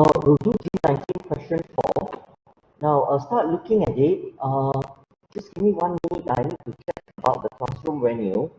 We'll do G19 question 4. Now, I'll start looking at it. Just give me 1 minute. I need to check about the classroom venue.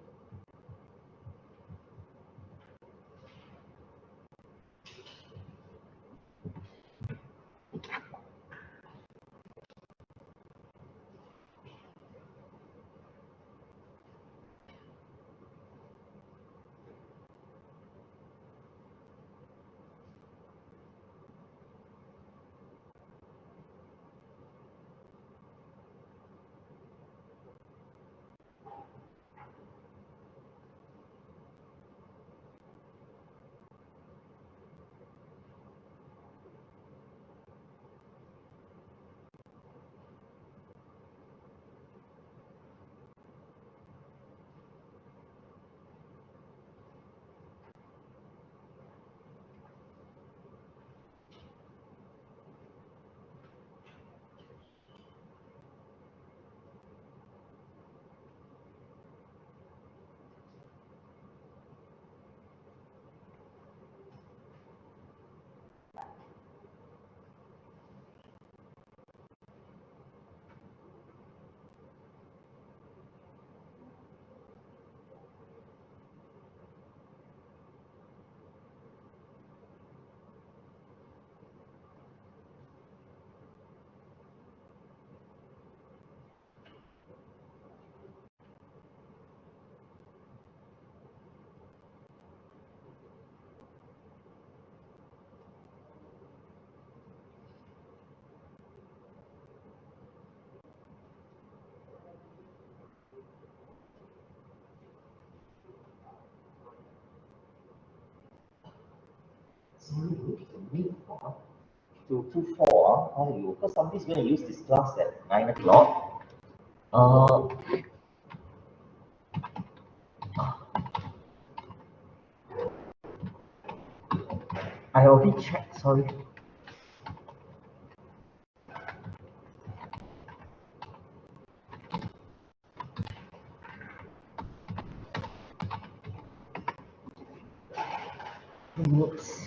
Sorry, we need to wait for to 4. Because somebody's going to use this class at 9 o'clock. Uh, I already checked, sorry. Minutes.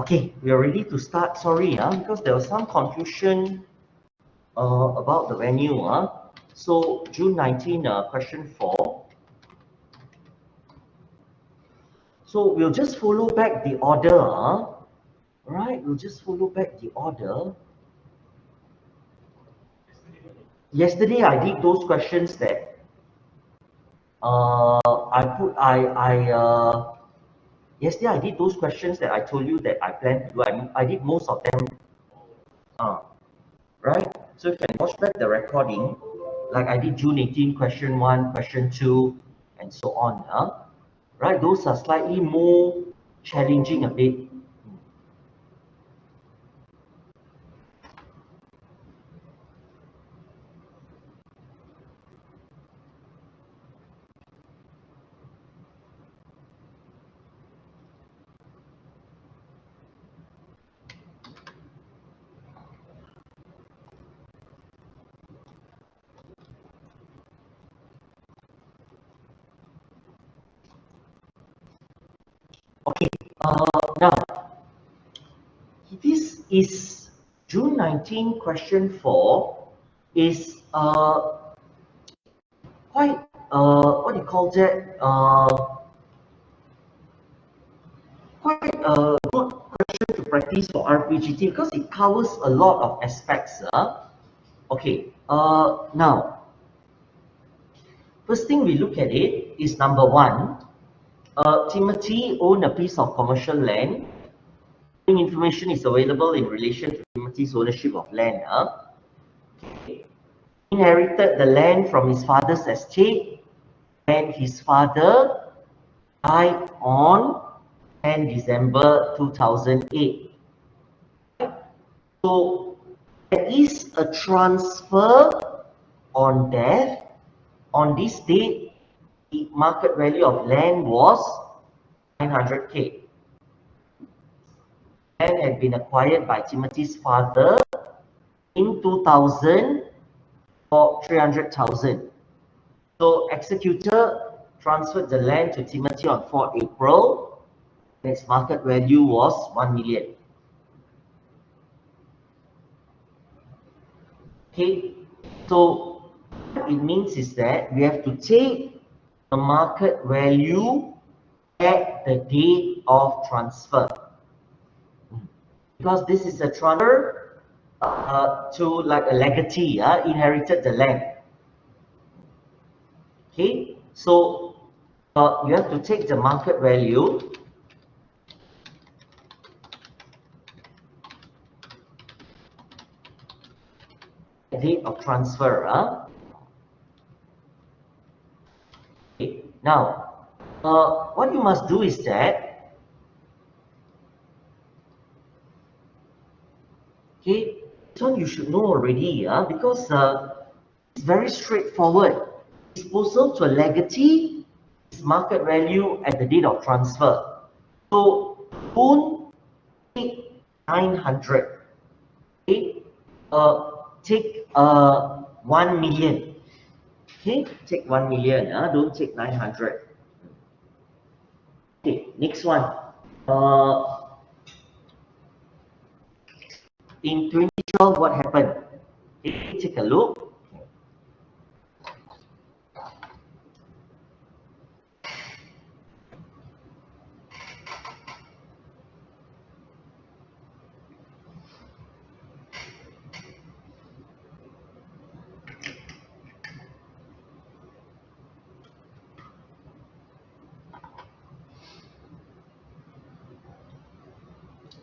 Okay, we are ready to start. Sorry, because there was some confusion about the venue. So June 19, question 4. So we'll just follow back the order. Right, we'll just follow back the order. Yesterday I did those questions that yesterday I did those questions that I told you that I planned to do. I did most of them. Right? So you can watch back the recording, like I did June 18, question 1, question 2, and so on. Right? Those are slightly more challenging a bit. Okay, now, this is June 19, question 4, is quite, what do you call that, quite a good question to practice for RPGT because it covers a lot of aspects. Okay, now, first thing we look at it is number 1. Timothy owned a piece of commercial land. Information is available in relation to Timothy's ownership of land. He inherited the land from his father's estate, and his father died on 10 December 2008. So there is a transfer on death. On this date, the market value of land was 900K. Land had been acquired by Timothy's father in 2000 for 300,000. So executor transferred the land to Timothy on 4 April. Its market value was 1 million. Okay, so what it means is that we have to take the market value at the date of transfer. Because this is a transfer to like a legatee, inherited the land. Okay, so you have to take the market value date of transfer. Okay, now what you must do is that, okay, this one you should know already, because it's very straightforward. Disposal to a legatee is market value at the date of transfer. So own take 900. Okay, take 1 million. Okay, take 1 million. Don't take 900. Okay, next one. In 2012, what happened? Okay, take a look.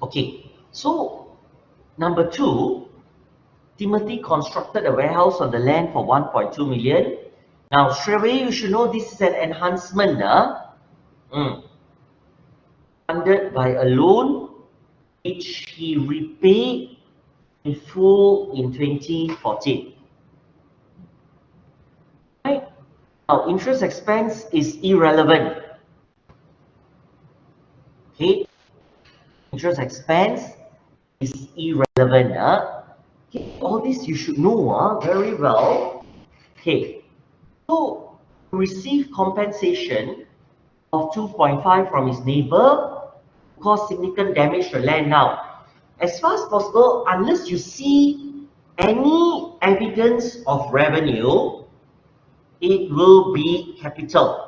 Okay, so number 2, Timothy constructed a warehouse on the land for 1.2 million. Now, straight away, you should know this is an enhancement. Funded by a loan which he repaid in full in 2014. Right? Now, interest expense is irrelevant. Okay, interest expense is irrelevant. Okay, all this you should know very well. Okay, so receive compensation of 2.5 from his neighbor cause significant damage to land now. As far as possible, unless you see any evidence of revenue, it will be capital.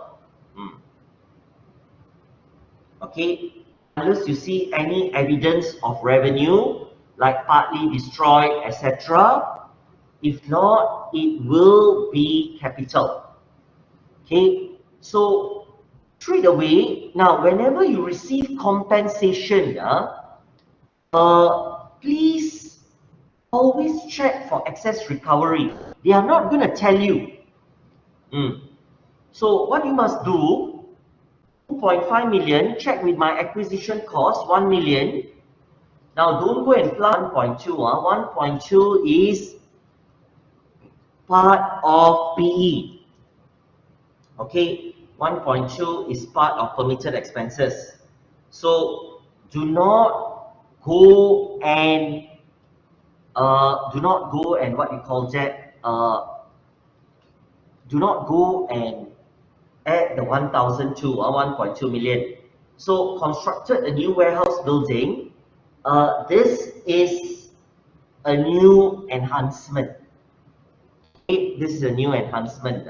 Okay, unless you see any evidence of revenue, like partly destroyed, etc. If not, it will be capital. Okay, so straight away, now whenever you receive compensation, please always check for excess recovery. They are not going to tell you. So what you must do, 2.5 million, check with my acquisition cost, 1 million. Now don't go and plug 1.2. 1.2 is part of PE. Okay, 1.2 is part of permitted expenses. So do not go and what you call that, do not go and add the 1,002 or 1.2 million. So constructed a new warehouse building. This is a new enhancement. Okay, this is a new enhancement.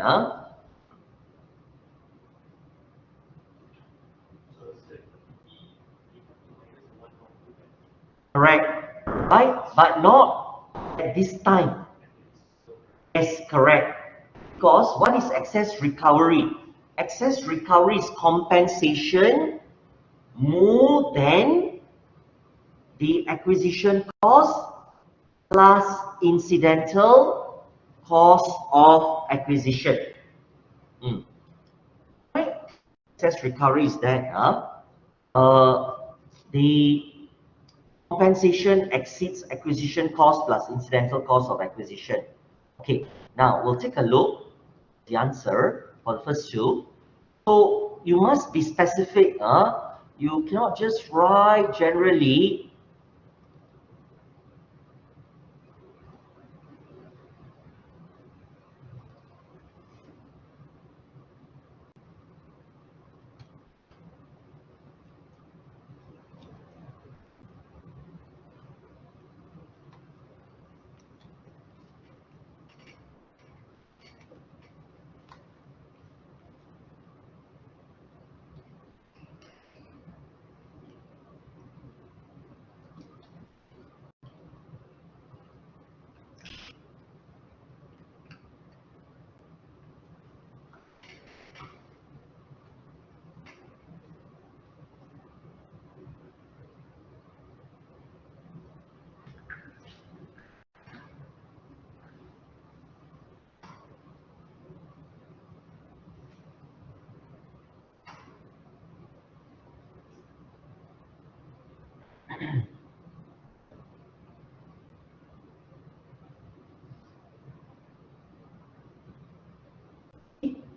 Correct, right? But not at this time. Yes, correct. Because what is excess recovery? Excess recovery is compensation more than the acquisition cost plus incidental cost of acquisition. Right? Excess recovery is that the compensation exceeds acquisition cost plus incidental cost of acquisition. Okay, now we'll take a look at the answer for the first two. So you must be specific. You cannot just write generally.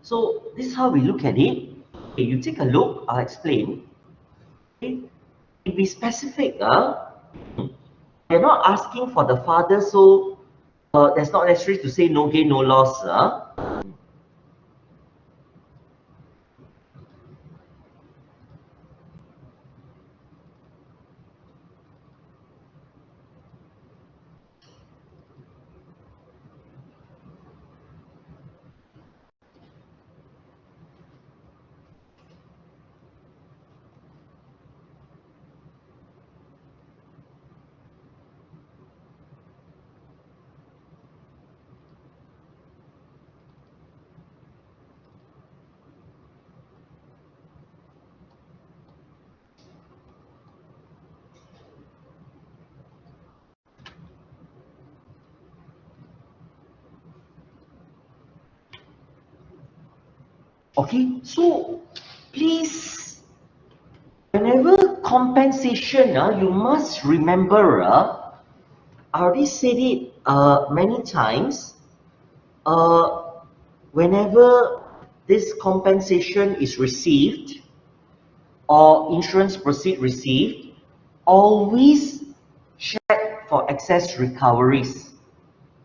So this is how we look at it. Okay, you take a look, I'll explain. Okay. Be specific. You're not asking for the father, so that's not necessary to say no gain, no loss. Okay, so please, whenever compensation, you must remember, I already said it many times, whenever this compensation is received or insurance proceed received, always check for excess recoveries.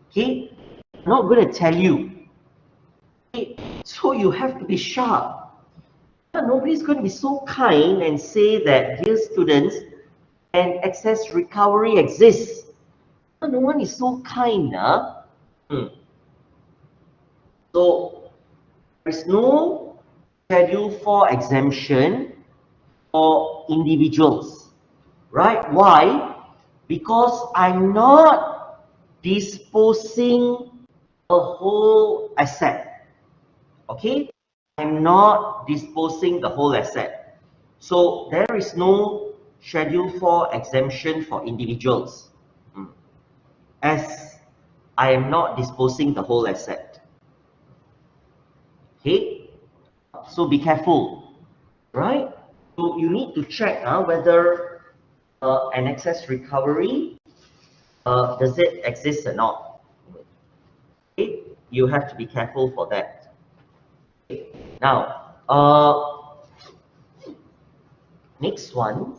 Okay, I'm not going to tell you. Okay? So you have to be sharp. Nobody's going to be so kind and say that, dear students, an excess recovery exists. No one is so kind. So there is no Schedule 4 exemption for individuals, right? Why? Because I'm not disposing a whole asset, okay? I'm not disposing the whole asset. So there is no Schedule 4 exemption for individuals, as I am not disposing the whole asset. Okay? So be careful, right? So you need to check whether an excess recovery, does it exist or not? Okay? You have to be careful for that. Okay. Now, next one.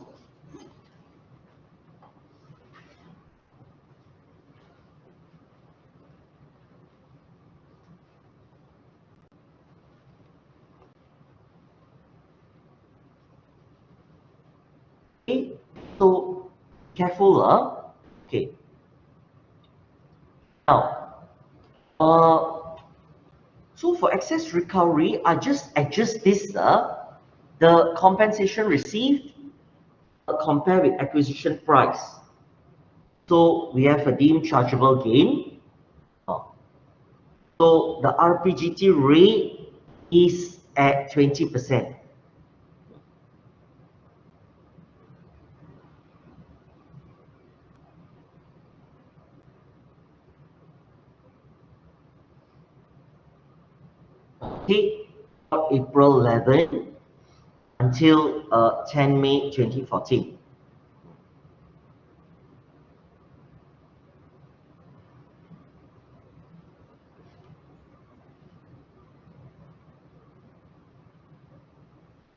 Okay, so careful, okay. Now, so for excess recovery, I just adjust this, the compensation received, compare with acquisition price. So we have a deemed chargeable gain. So the RPGT rate is at 20%. Okay, April 11 until 10 May 2014.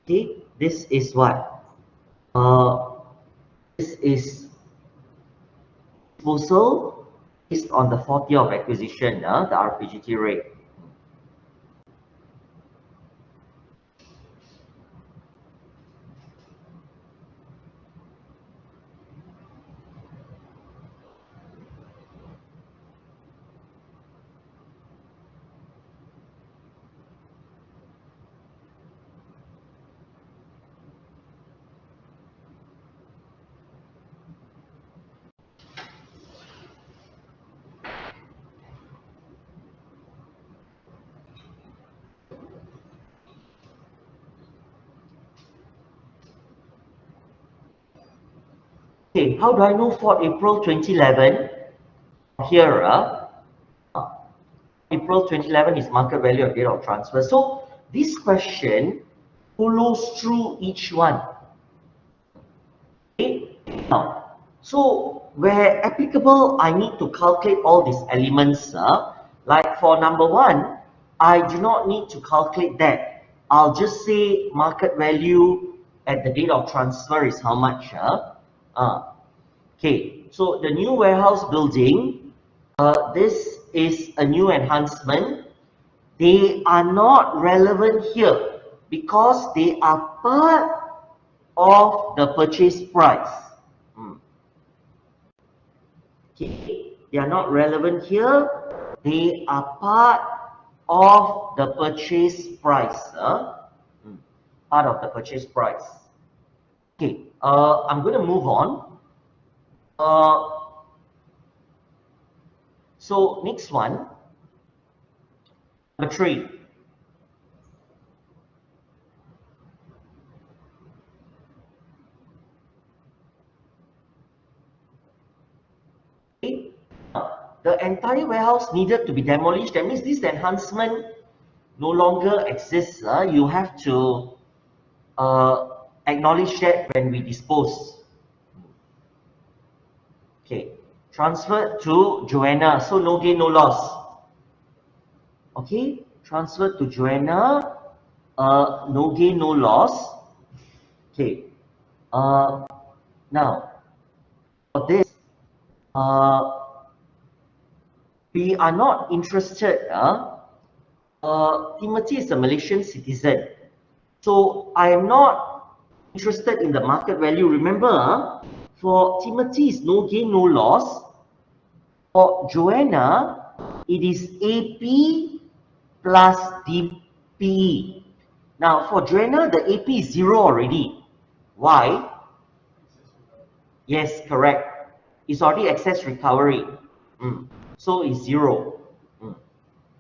Okay, this is what? This is disposal based on the 4th year of acquisition, the RPGT rate. Okay, how do I know for April 2011? Here, April 2011 is market value of date of transfer. So this question follows through each one. Okay, now, so where applicable, I need to calculate all these elements. Like for number 1, I do not need to calculate that. I'll just say market value at the date of transfer is how much. Okay, so the new warehouse building, this is a new enhancement. They are not relevant here because they are part of the purchase price. Okay, they are not relevant here. They are part of the purchase price. Part of the purchase price. Okay, I'm going to move on. So next one, number 3. Okay. The entire warehouse needed to be demolished. That means this enhancement no longer exists. You have to acknowledge that when we dispose. Okay, transferred to Joanna, so no gain, no loss. Okay, transferred to Joanna, no gain, no loss. Okay, now for this, we are not interested. Timothy is a Malaysian citizen. So I am not interested in the market value. Remember, for Timothy, it's no gain, no loss. For Joanna, it is AP plus DPE. Now, for Joanna, the AP is 0 already. Why? Yes, correct. It's already excess recovery. So it's 0.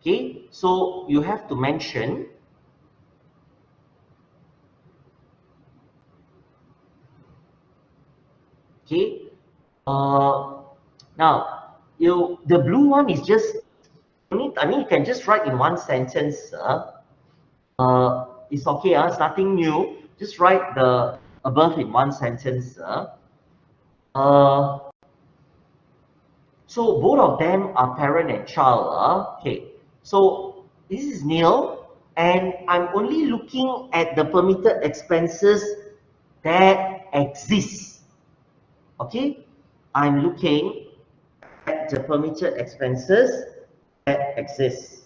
Okay, so you have to mention, okay, now the blue one is just, I mean, you can just write in one sentence. It's okay, it's nothing new. Just write the above in one sentence. Uh, so both of them are parent and child. Okay, so this is nil, and I'm only looking at the permitted expenses that exist. Okay, I'm looking at the permitted expenses that exist.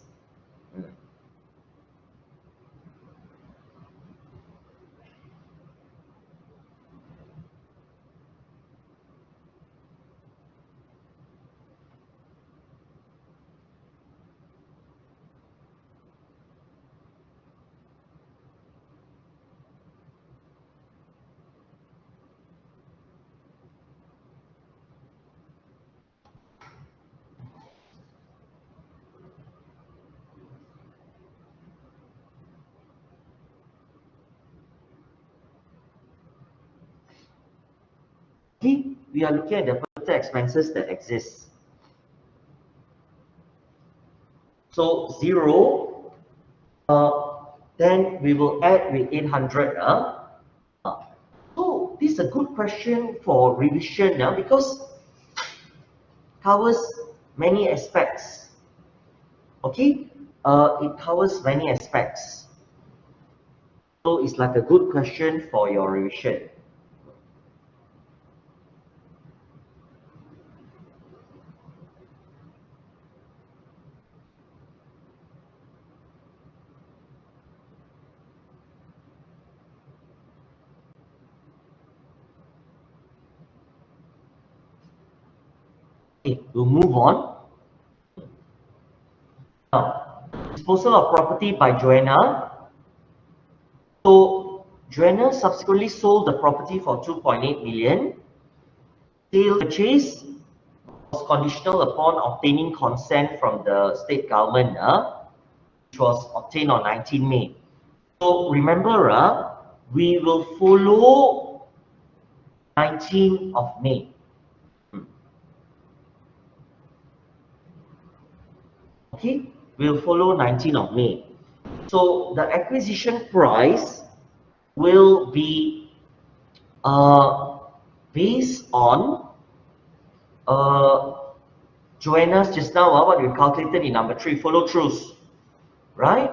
Okay, we are looking at the permitted expenses that exist. So 0, then we will add with 800. So this is a good question for revision because covers many aspects. Okay, it covers many aspects. So it's like a good question for your revision. Okay, we'll move on. Now, disposal of property by Joanna. So Joanna subsequently sold the property for 2.8 million. Sale purchase was conditional upon obtaining consent from the state government, which was obtained on 19 May. So remember, we will follow 19th of May. Okay, we'll follow 19th of May. So the acquisition price will be based on Joanna's just now, what we calculated in number 3, follow throughs, right?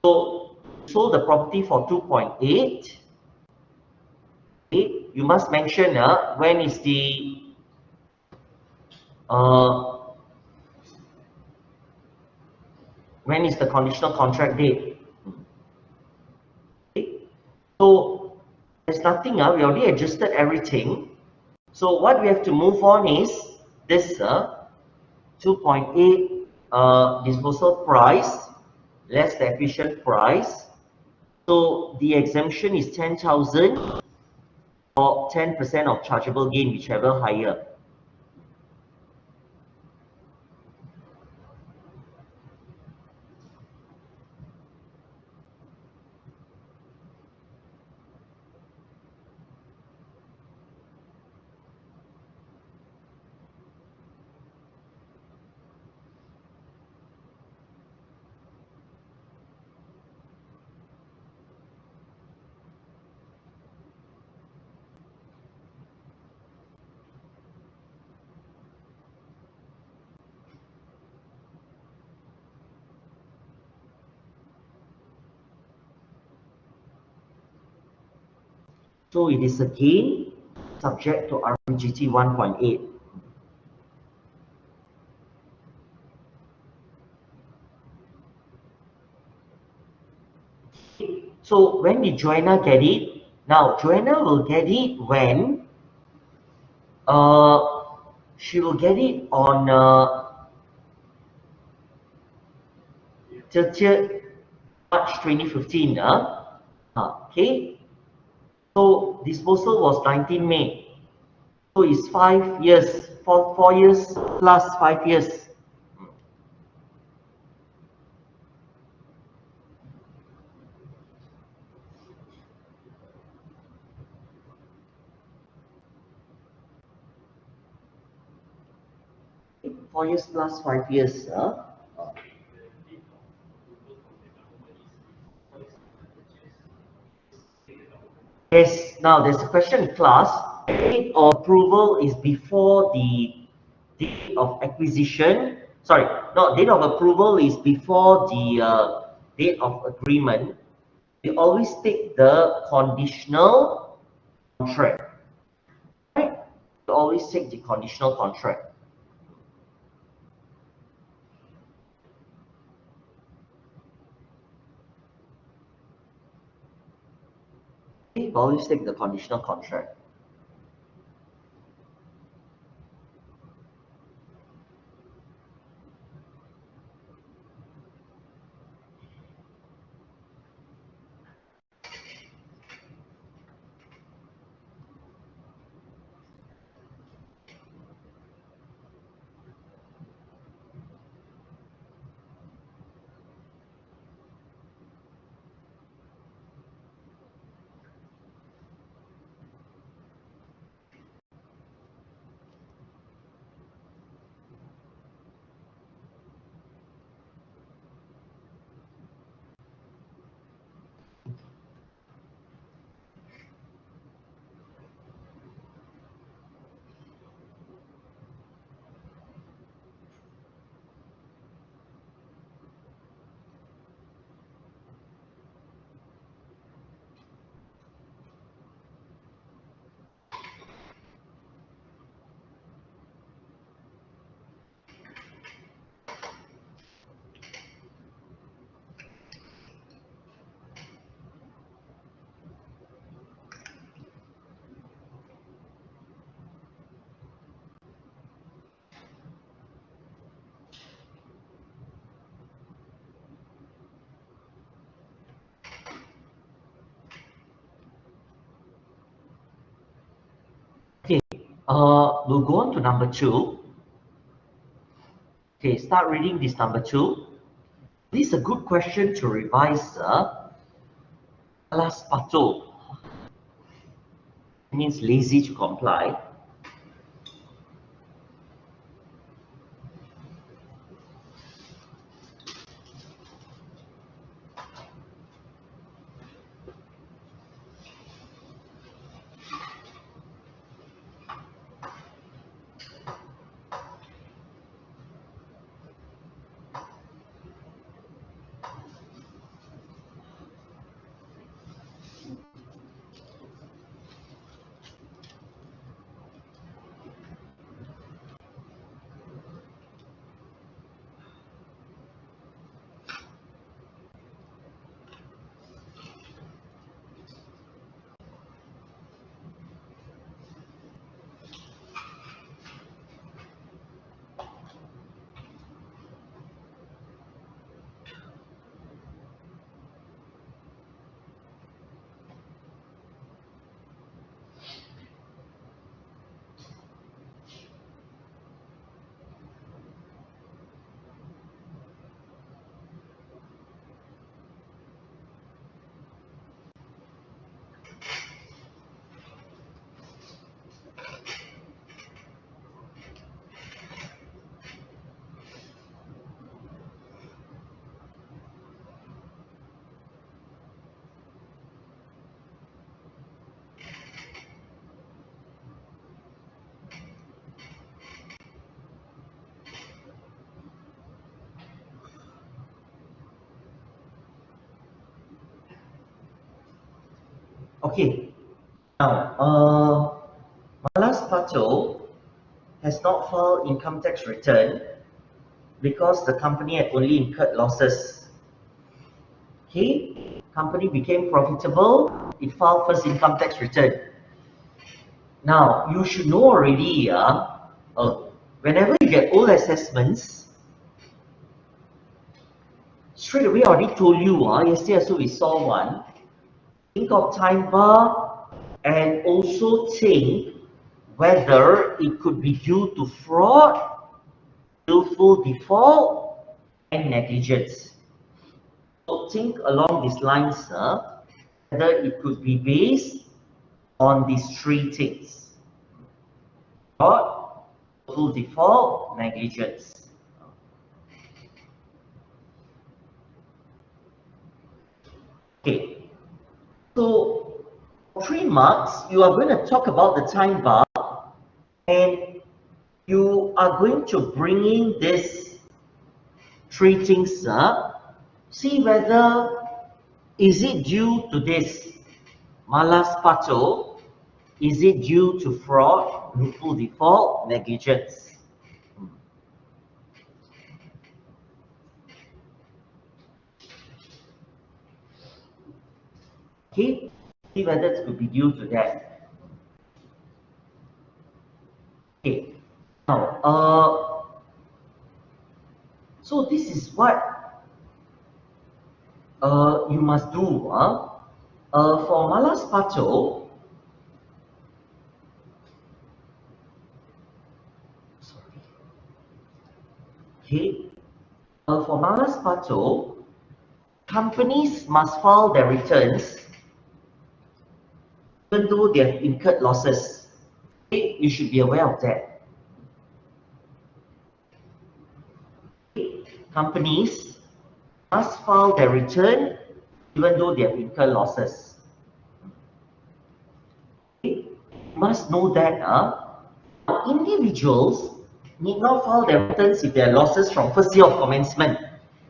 So sold the property for 2.8. Okay, you must mention when is the conditional contract date. Okay. So there's nothing, we already adjusted everything. So what we have to move on is this 2.8 disposal price less the acquisition price. So the exemption is 10,000 or 10% of chargeable gain, whichever higher. So it is again subject to RGT 1.8. So when did Joanna get it? Now Joanna will get it when she will get it on 30th March 2015. Okay, so disposal was 19 May. So it's 5 years, 4 years plus 5 years. Okay, 4 years plus 5 years. Yes, now there's a question in class. Date of approval is before the date of acquisition. Sorry, no, date of approval is before the date of agreement. We always take the conditional contract. Right? We always take the conditional contract. We always take the conditional contract. Okay, we'll go on to number 2. Okay, start reading this number 2. This is a good question to revise. Alas pato means lazy to comply. Okay, now, Malas Pato has not filed income tax return because the company had only incurred losses. Okay, company became profitable, it filed first income tax return. Now, you should know already, whenever you get old assessments, straight away I already told you, yesterday also we saw one, think of time bar and also think whether it could be due to fraud, willful default, and negligence. So think along these lines, whether it could be based on these three things: fraud, willful default, negligence. Okay, so 3 marks, you are going to talk about the time bar, and you are going to bring in this three things, see whether is it due to this malas pato, is it due to fraud, willful default, negligence. Okay, see whether it could be due to that. Okay, now so this is what you must do. For malas pato, okay, for malas pato, companies must file their returns even though they have incurred losses. Okay, you should be aware of that. Okay, companies must file their return even though they have incurred losses. Okay, you must know that individuals need not file their returns if there are losses from first year of commencement.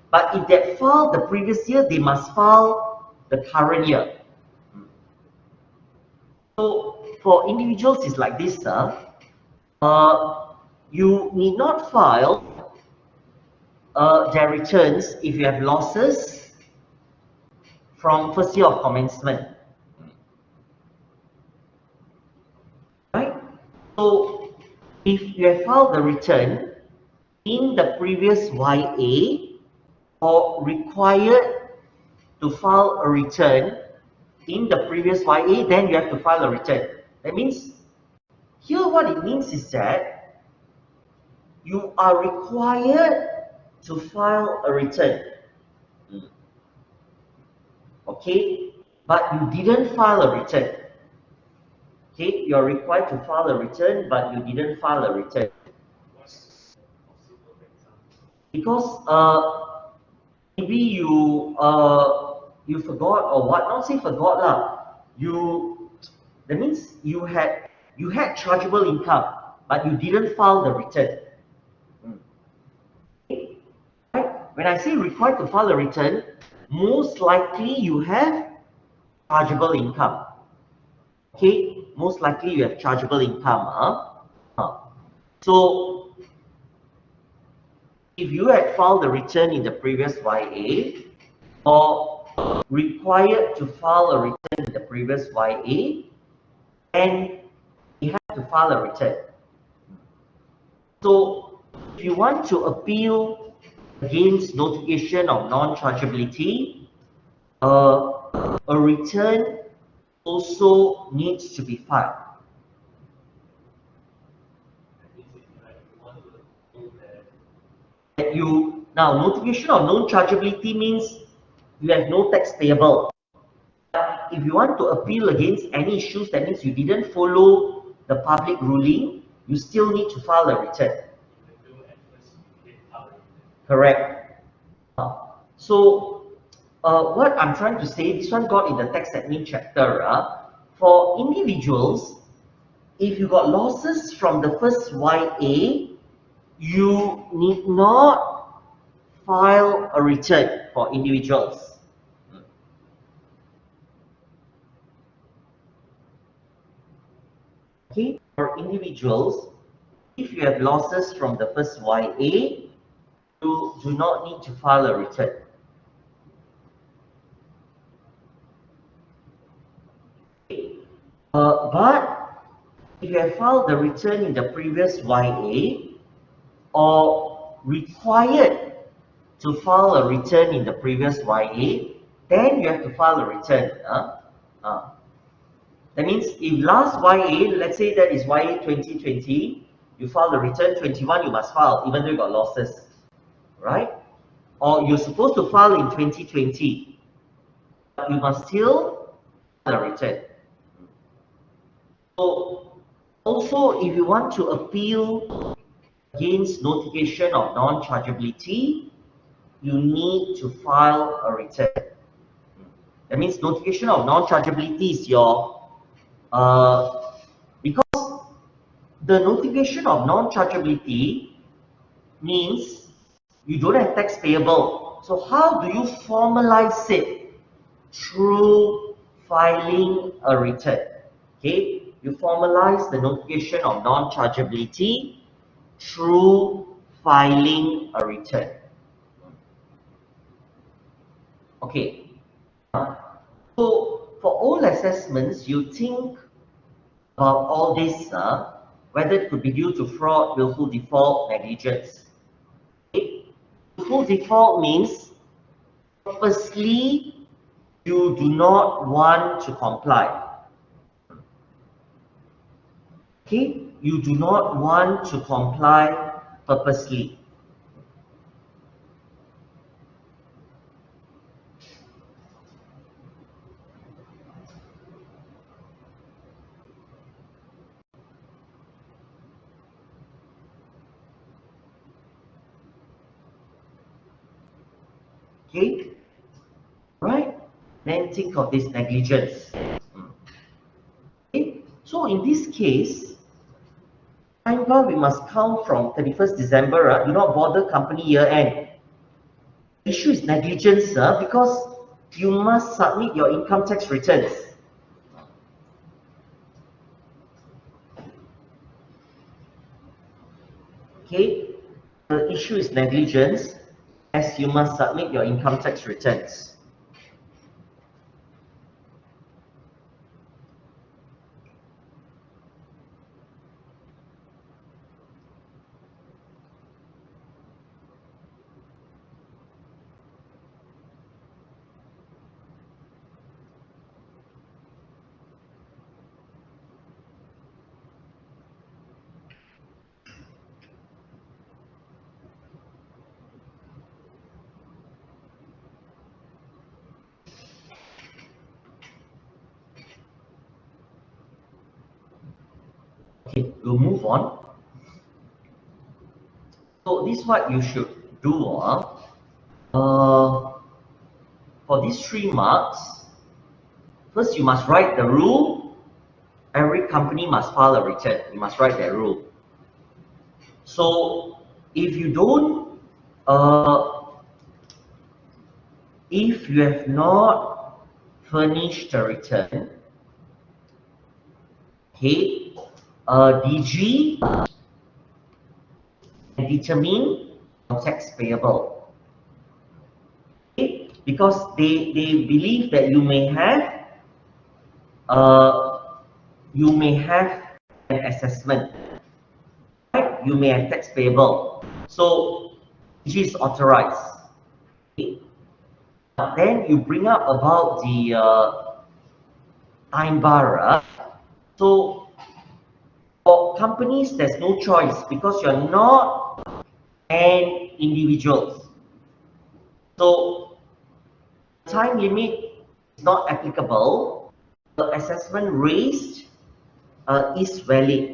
But if they filed the previous year, they must file the current year. So for individuals, it's like this. You need not file their returns if you have losses from first year of commencement. Right? So if you have filed the return in the previous YA or required to file a return in the previous YA, then you have to file a return. That means, here what it means is that you are required to file a return. Okay, but you didn't file a return. Okay, you're required to file a return, but you didn't file a return. Because maybe you forgot, or what, not say forgot lah. That means you had chargeable income, but you didn't file the return. Okay. Right? When I say required to file a return, most likely you have chargeable income. Okay, most likely you have chargeable income. So if you had filed the return in the previous YA or required to file a return in the previous YA, then you have to file a return. So if you want to appeal against notification of non-chargeability, a return also needs to be filed. Now, notification of non-chargeability means you have no tax payable. But if you want to appeal against any issues, that means you didn't follow the public ruling, you still need to file a return. Correct. So, what I'm trying to say, this one got in the tax admin chapter. For individuals, if you got losses from the first YA, you need not file a return for individuals. Okay, for individuals, if you have losses from the first YA, you do not need to file a return. But if you have filed the return in the previous YA or required to file a return in the previous YA, then you have to file a return. That means if last YA, let's say that is YA 2020, you file the return 21, you must file even though you got losses, right? Or you're supposed to file in 2020, but you must still file a return. So also, if you want to appeal against notification of non-chargeability, you need to file a return. That means notification of non-chargeability is your, because the notification of non-chargeability means you don't have tax payable. So how do you formalize it? Through filing a return. Okay, you formalize the notification of non-chargeability through filing a return. Okay, so for all assessments, you think about all this, whether it could be due to fraud, willful default, negligence. Okay? Willful default means purposely you do not want to comply. Okay, you do not want to comply purposely. Okay, right? Then think of this negligence. Okay, so in this case, time bar we must count from 31st December. Do not bother company year end. The issue is negligence because you must submit your income tax returns. Okay, the issue is negligence as you must submit your income tax returns. Okay, we'll move on. So this is what you should do. For these 3 marks, first you must write the rule. Every company must file a return. You must write that rule. So if you don't, if you have not furnished a return, okay, DG determine your tax payable. Okay? Because they believe that you may have an assessment, right? You may have tax payable. So DG is authorized. Okay? Then you bring up about the time bar. So for companies, there's no choice because you're not an individual. So time limit is not applicable. The assessment raised is valid.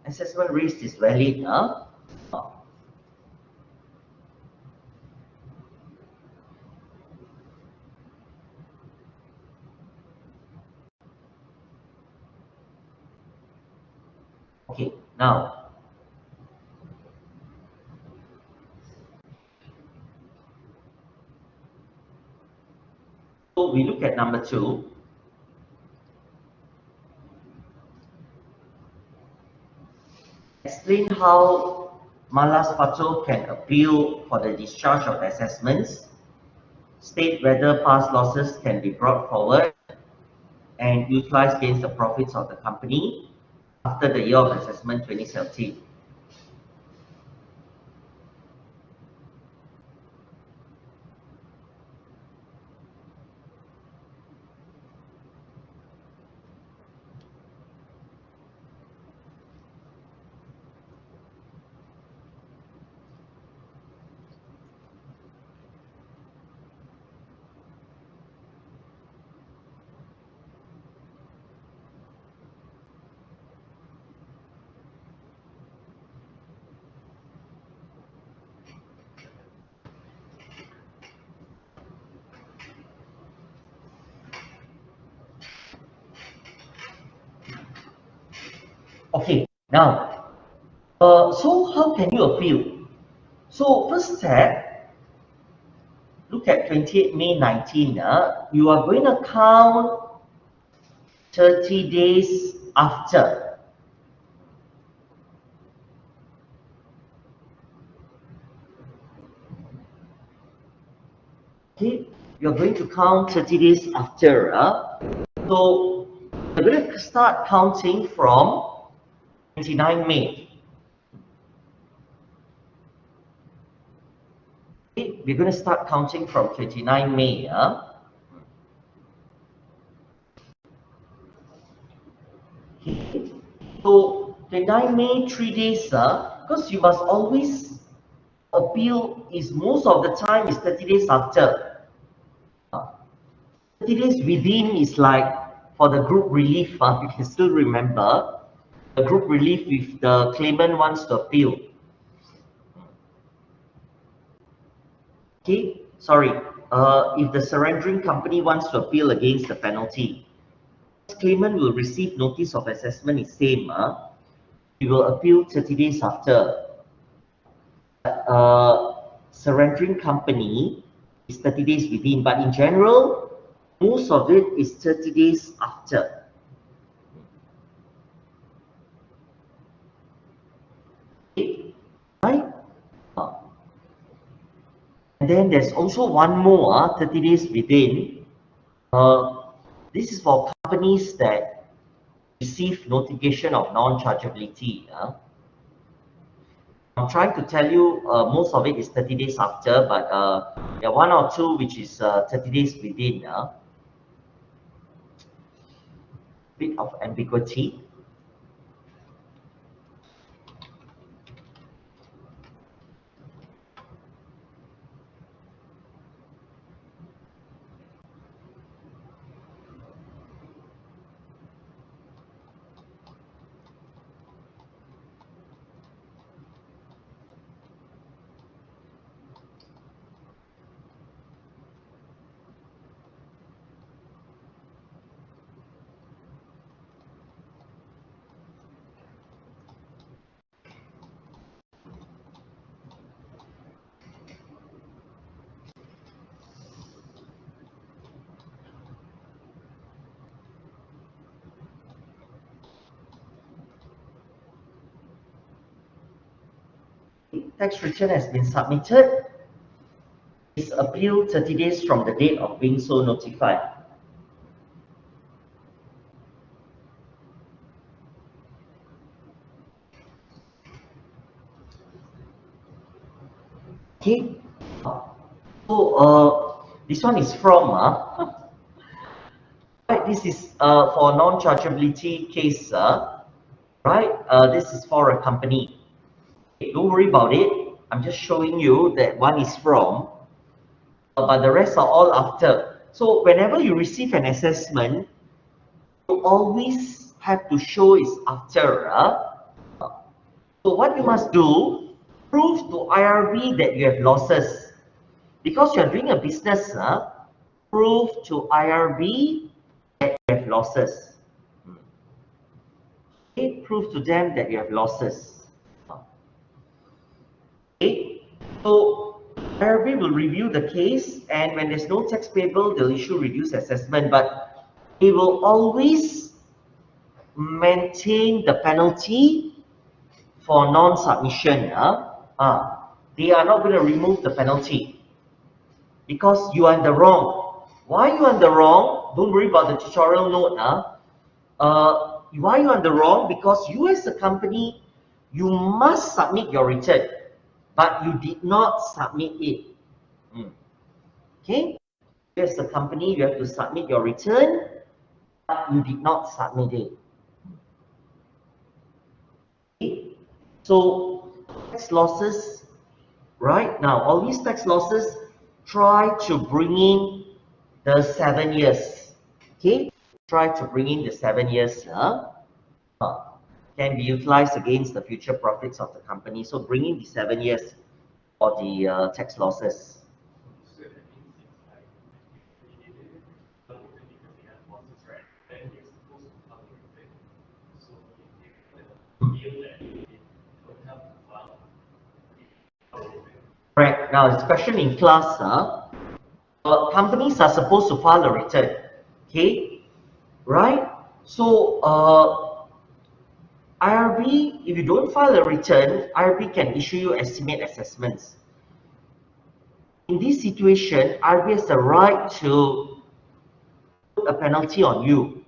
Assessment raised is valid. Okay, now so So we look at number 2. Explain how Malas Pato can appeal for the discharge of assessments, state whether past losses can be brought forward, and utilized against the profits of the company after the year of assessment 2017. Okay, now, so how can you appeal? So first step, look at 28 May 19. You are going to count 30 days after. Okay, you're going to count 30 days after. So you're going to start counting from 29 May. Okay, we're going to start counting from 29 May. Okay. So 29 May, 3 days, because you must always appeal is most of the time is 30 days after. 30 days within is like for the group relief, you can still remember the group relief if the claimant wants to appeal. Okay, sorry, if the surrendering company wants to appeal against the penalty, claimant will receive notice of assessment is same. We will appeal 30 days after. Surrendering company is 30 days within, but in general, most of it is 30 days after. Okay, right? And then there's also one more, 30 days within. This is for companies that receive notification of non-chargeability. I'm trying to tell you most of it is 30 days after, but there are one or two which is 30 days within. Bit of ambiguity. Tax return has been submitted. Is appeal 30 days from the date of being so notified. Okay. So this one is from right. This is for non-chargeability case. Right. This is for a company. Okay, don't worry about it. I'm just showing you that one is from, but the rest are all after. So whenever you receive an assessment, you always have to show it's after. So what you must do, prove to IRB that you have losses. Because you are doing a business, prove to IRB that you have losses. Okay, prove to them that you have losses. Okay, so IRB will review the case, and when there's no tax payable, they'll issue reduced assessment, but they will always maintain the penalty for non-submission. They are not going to remove the penalty because you are in the wrong. Why you are in the wrong? Don't worry about the tutorial note. Why you are in the wrong? Because you as a company, you must submit your return, but you did not submit it. Okay? You as a company, you have to submit your return, but you did not submit it. Okay? So tax losses, right now, all these tax losses, try to bring in the 7 years. Okay? Try to bring in the 7 years. Can be utilized against the future profits of the company. So bring in the 7 years for the tax losses. Correct. Now, this question in class, companies are supposed to file a return. Okay? Right? So, IRB, if you don't file a return, IRB can issue you estimate assessments. In this situation, IRB has the right to put a penalty on you.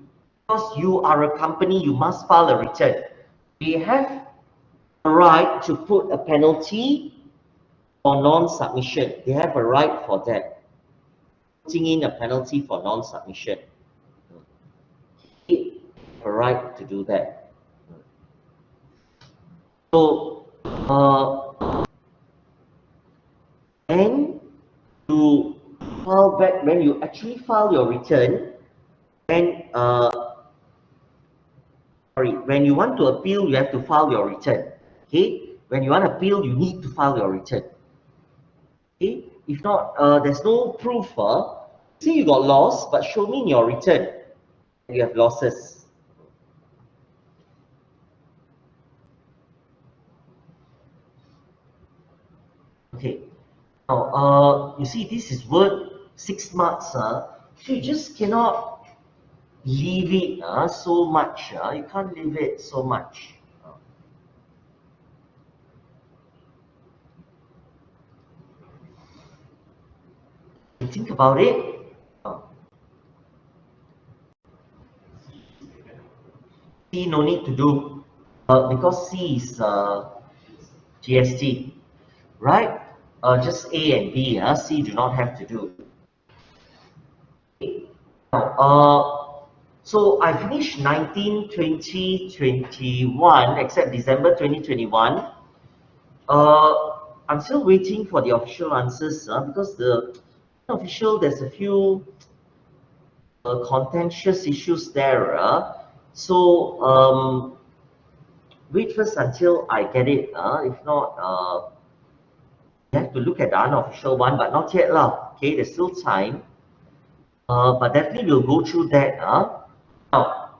Because you are a company, you must file a return. They have a right to put a penalty for non-submission. They have a right for that. Putting in a penalty for non-submission. They have a right to do that. So, when you file back, when you actually file your return, then when you want to appeal, you have to file your return. Okay? When you want to appeal, you need to file your return. Okay? If not, there's no proof. See, you got loss, but show me in your return you have losses. Okay. Now, you see, this is worth 6 marks. So you just cannot leave it so much. You can't leave it so much. Think about it. C no need to do because C is GST, right? Just A and B. C do not have to do. Now, so I finished 19, 20, 21, except December 2021. I'm still waiting for the official answers because the official, there's a few contentious issues there. So wait first until I get it. If not, you have to look at the unofficial one, but not yet lah. Okay, there's still time. But definitely we'll go through that. Now,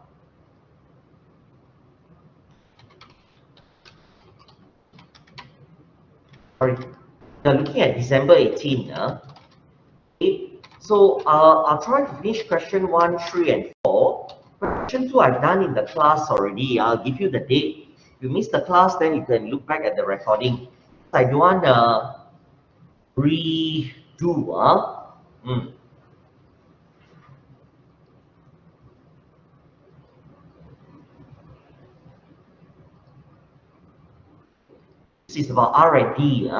sorry, we're looking at December 18. Okay, so I'll try to finish question 1, 3, and 4. Question 2 I've done in the class already. I'll give you the date. If you missed the class, then you can look back at the recording. I don't want to redo. This is about R&D.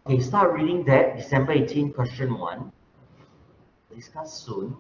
Okay, start reading that, December 18, question 1. Discuss soon.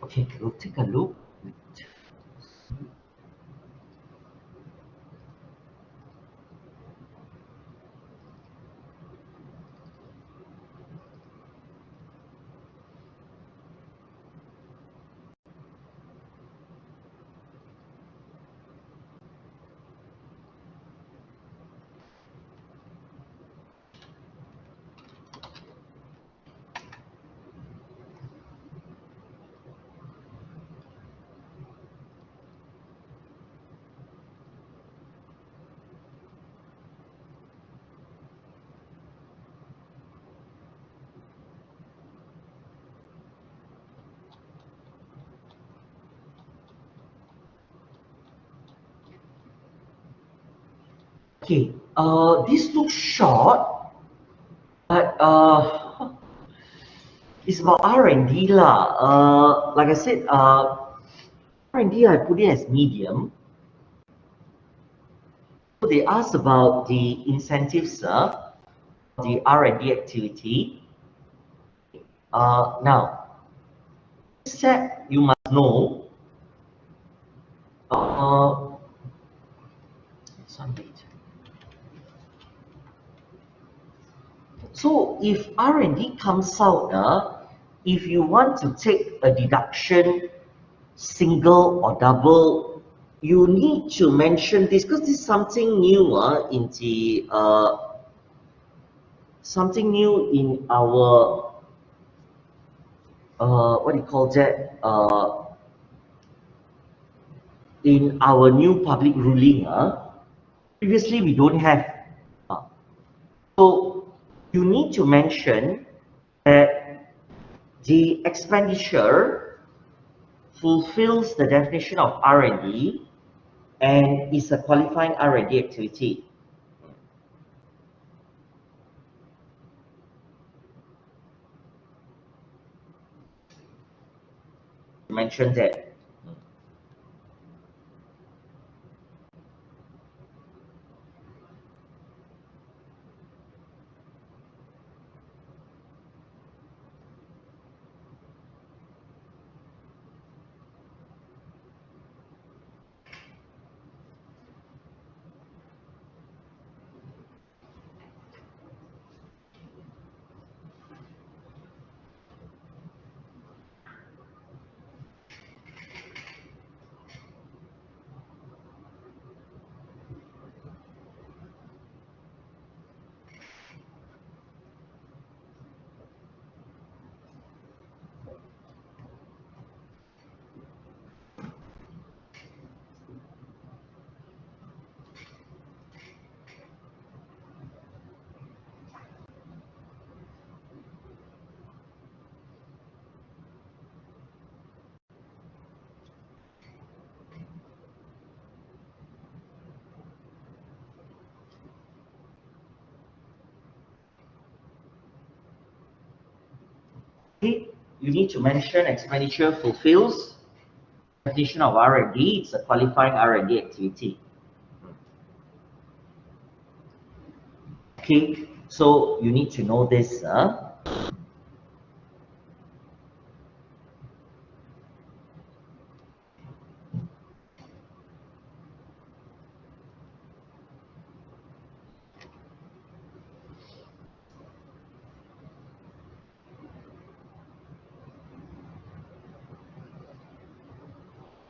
Okay, we'll take a look. Okay, this looks short, but it's about R&D lah. Like I said, R&D I put it as medium. So they asked about the incentives, the R&D activity. Now, set you must know. So if R&D comes out, if you want to take a deduction, single or double, you need to mention this because this is something new in the something new in our what do you call that, in our new public ruling. Previously we don't have. So you need to mention that the expenditure fulfills the definition of R&D and is a qualifying R&D activity. Mention that. You need to mention expenditure fulfills definition of R&D. It's a qualifying R&D activity. Okay, so you need to know this.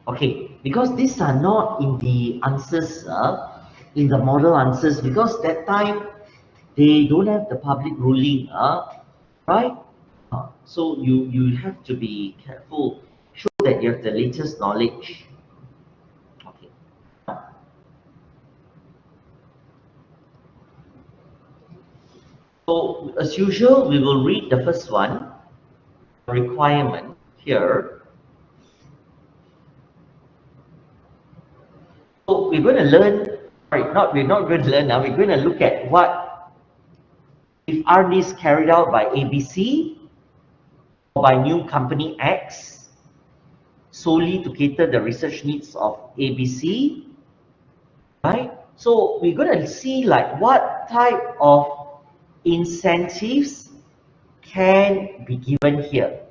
Okay, because these are not in the answers, in the model answers, because that time they don't have the public ruling, right? So you have to be careful, show that you have the latest knowledge. Okay. So as usual, we will read the first one, requirement here. So we're going to learn, we're not going to learn now, we're going to look at what, if R&D is carried out by ABC or by new company X, solely to cater the research needs of ABC, right? So we're going to see like what type of incentives can be given here.